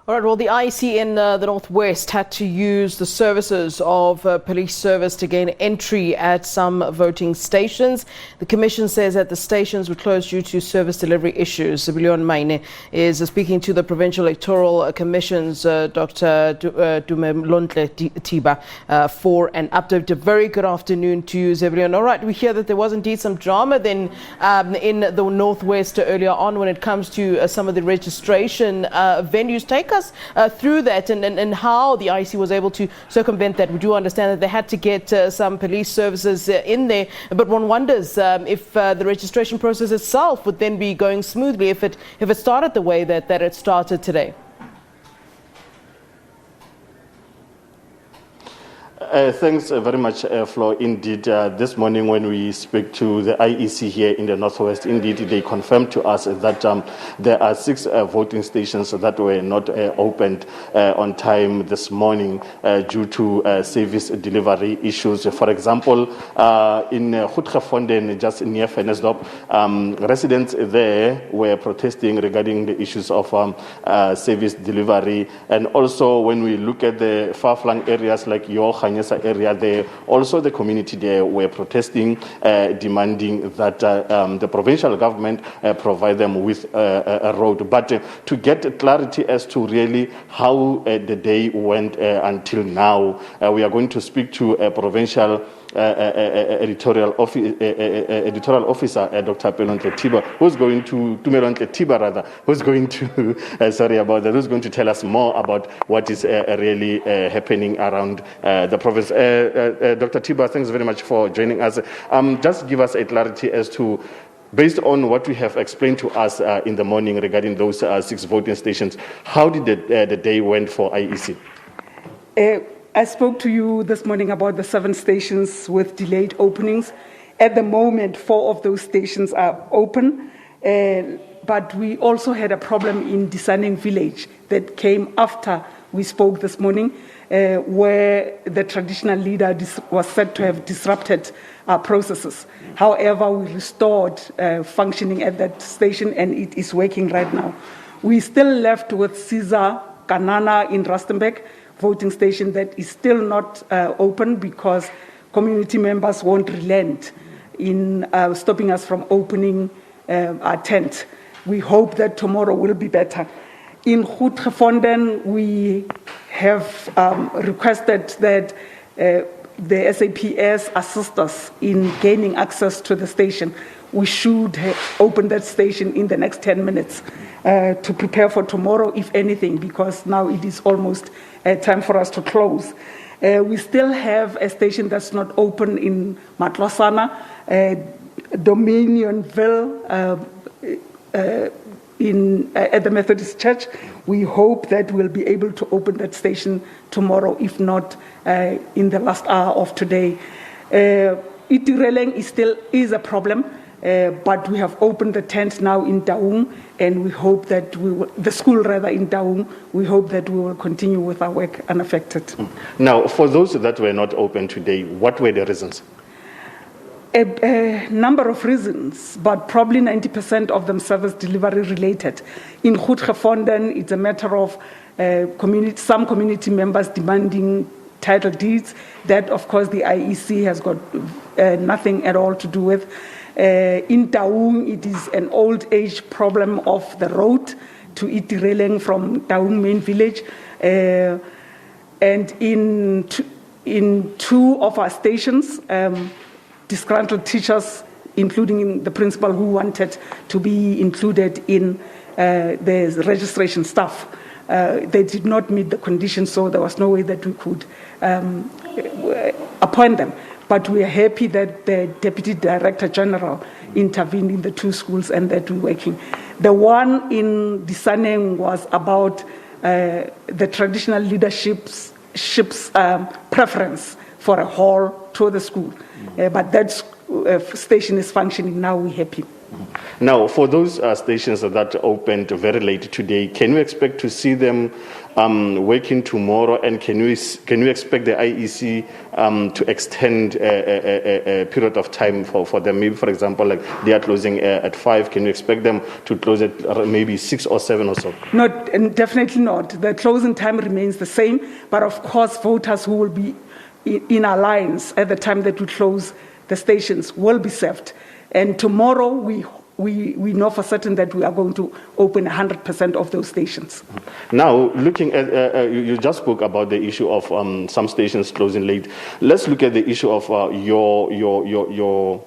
All right, well, the IEC in the Northwest had to use the services of police service to gain entry at some voting stations. The Commission says that the stations were closed due to service delivery issues. Zebilon Maine is speaking to the Provincial Electoral Commission's Dr. Tumelontle Thiba for an update. A very good afternoon to you, Zebilon. All right, we hear that there was indeed some drama then in the Northwest earlier on when it comes to some of the registration venues. Take us through that and how the IEC was able to circumvent that. We do understand that they had to get some police services in there, but one wonders if the registration process itself would then be going smoothly if it started the way that it started today. Thanks very much, Flo. Indeed, this morning when we speak to the IEC here in the Northwest, indeed, they confirmed to us that there are 6 voting stations that were not opened on time this morning due to service delivery issues. For example, in Goedgevonden, just near Vennesdorp, residents there were protesting regarding the issues of service delivery. And also, when we look at the far-flung areas like area there, also the community there were protesting, demanding that the provincial government provide them with a road. But to get clarity as to really how the day went until now, we are going to speak to a provincial editorial officer, Dr. Thiba, who's going to Tumelontle Thiba rather, who's going to who's going to tell us more about what is really happening around the province. Dr. Thiba, thanks very much for joining us. Just give us a clarity as to, based on what we have explained to us in the morning regarding those 6 voting stations, how did the day went for IEC? I spoke to you this morning about the 7 stations with delayed openings. At the moment, 4 of those stations are open, but we also had a problem in Desaning village that came after we spoke this morning, where the traditional leader was said to have disrupted our processes. However, we restored functioning at that station and it is working right now. We still left with Caesar Kanana in Rustenburg voting station that is still not open because community members won't relent in stopping us from opening our tent. We hope that tomorrow will be better. In Goedgevonden, we have requested that the SABC assist us in gaining access to the station. We should open that station in the next 10 minutes to prepare for tomorrow, if anything, because now it is almost time for us to close. We still have a station that's not open in Matlosana, Dominionville, at the Methodist Church. We hope that we'll be able to open that station tomorrow, if not in the last hour of today. Itireleng still is a problem, but we have opened the tent now in Taung, and we hope that the school rather in Taung, we hope that we will continue with our work unaffected. Now, for those that were not open today, what were the reasons? A number of reasons, but probably 90% of them service delivery related. In Goedgevonden, it's a matter of some community members demanding title deeds. That, of course, the IEC has got nothing at all to do with. In Taung, it is an old age problem of the road to Itireleng from Taung main village. And in 2 of our stations, disgruntled teachers, including the principal who wanted to be included in the registration staff, they did not meet the conditions, so there was no way that we could appoint them. But we are happy that the Deputy Director General intervened in the 2 schools and that we're working. The one in Desaning was about the traditional leadership's preference for a hall to the school. But that station is functioning now, we're happy. Now, for those stations that opened very late today, can we expect to see them working tomorrow? And can we expect the IEC to extend a period of time for them? Maybe, for example, like they are closing at 5. Can you expect them to close at maybe 6 or 7 or so? Not, and definitely not. The closing time remains the same, but of course, voters who will be in our lines at the time that we close the stations will be served. And tomorrow, we know for certain that we are going to open 100% of those stations. Now, looking at, you just spoke about the issue of some stations closing late. Let's look at the issue of your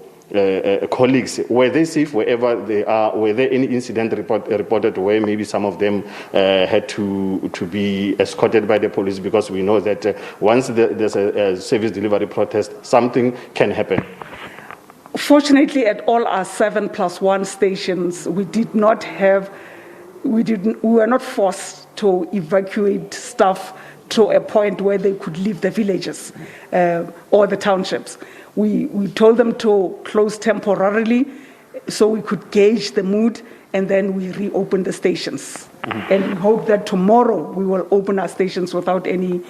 colleagues. Were they safe wherever they are? Were there any incident reported where maybe some of them had to be escorted by the police? Because we know that once there's a service delivery protest, something can happen. Fortunately, at all our 7+1 stations, we were not forced to evacuate staff to a point where they could leave the villages or the townships. We told them to close temporarily so we could gauge the mood, and then we reopened the stations. Mm-hmm. And we hope that tomorrow we will open our stations without any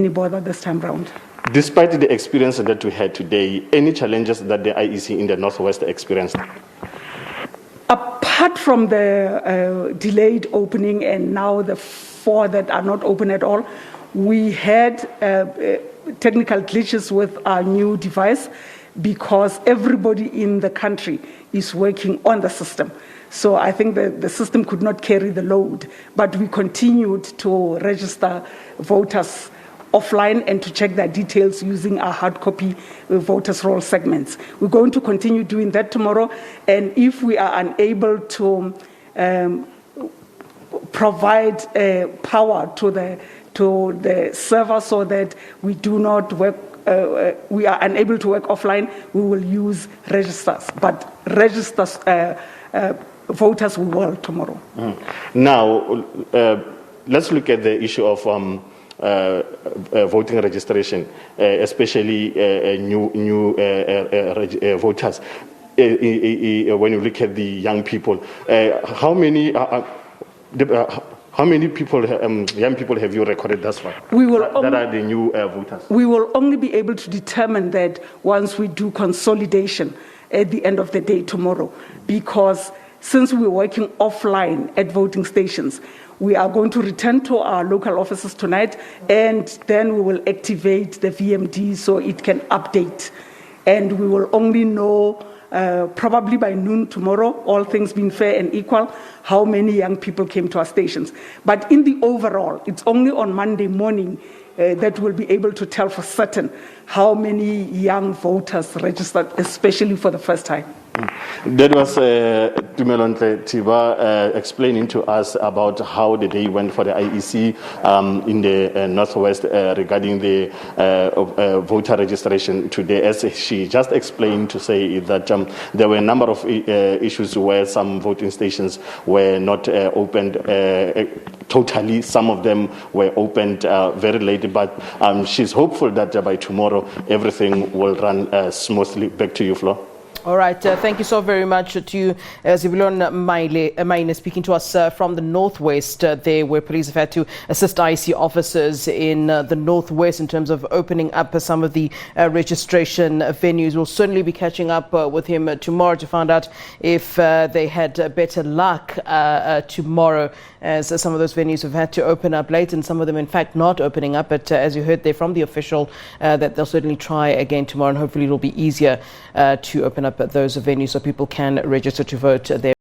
bother this time round. Despite the experience that we had today, any challenges that the IEC in the Northwest experienced? Apart from the delayed opening and now the 4 that are not open at all, we had technical glitches with our new device because everybody in the country is working on the system. So I think the system could not carry the load, but we continued to register voters offline and to check their details using our hard copy voters' roll segments. We're going to continue doing that tomorrow, and if we are unable to provide power to the server so that we do not work, we are unable to work offline, we will use registers. But registers, voters we will tomorrow. Now, let's look at the issue of voting registration, especially new voters. When you look at the young people, how many people, young people have you recorded thus far? That are the new voters. We will only be able to determine that once we do consolidation at the end of the day tomorrow, because since we're working offline at voting stations, we are going to return to our local offices tonight, and then we will activate the VMD so it can update. And we will only know probably by noon tomorrow, all things being fair and equal, how many young people came to our stations. But in the overall, it's only on Monday morning that we'll be able to tell for certain how many young voters registered, especially for the first time. That was Tumelontle Thiba explaining to us about how the day went for the IEC in the Northwest regarding the voter registration today. As she just explained, to say that there were a number of issues where some voting stations were not opened totally. Some of them were opened very late, but she's hopeful that by tomorrow everything will run smoothly. Back to you, Flo. All right. Thank you so very much to you, Zebilon Maine, speaking to us from the Northwest there, where police have had to assist IEC officers in the Northwest in terms of opening up some of the registration venues. We'll certainly be catching up with him tomorrow to find out if they had better luck tomorrow, as some of those venues have had to open up late and some of them, in fact, not opening up. But as you heard there from the official, that they'll certainly try again tomorrow, and hopefully it'll be easier to open up at those venues so people can register to vote there.